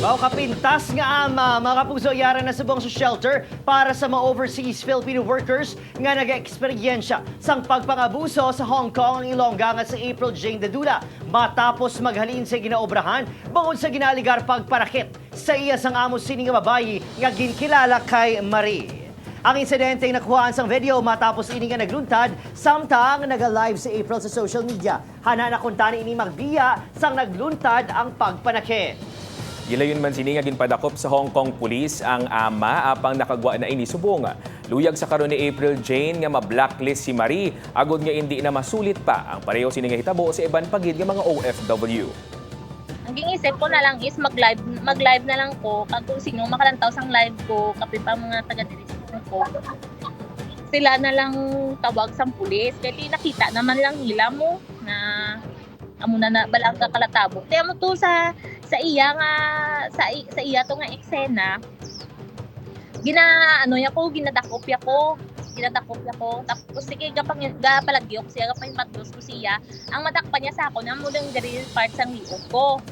Wow, kapintas nga ama, mga kapuso, yara na subong sa shelter para sa mga overseas Filipino workers nga nag-eksperyensya sang pagpangabuso sa Hong Kong ang Ilongga nga si April Jane Dadula matapos maghalin sa ginaobrahan bangod sa ginaligar pagparakit sa iya sang amos sini nga babayi nga ginkilala kay Marie. Ang insidente ay nakuhaan sang video matapos ini nga nagluntad samtang naga-live si April sa social media. Hana na kuntani ini magbiya sang nagluntad ang pagpanakit. Gilayon man sini nga ginpadakop sa Hong Kong Police ang ama apang nakagwa na ini subong. Luyag sa karon ni April Jane nga ma-blacklist si Marie agod nga hindi na masulit pa ang pareho sini nga hitabo sa iban pagid nga mga OFW. Ang ginisip ko na lang is mag-live na lang ko kag kung sino makalantaw sang live ko kapit pa mga taga-dirisyon ko. Sila na lang tawag sang pulis kaya nakita naman lang nila mo na amo na balang kakalatabo. Kaya mo to sa iya nga sa iya to nga eksena. Ginadakop ya ko. Tapos sige gapalag siya gapain matdos ko siya. Ang matakpan niya sa ako na mo dang diri part sang liog ko.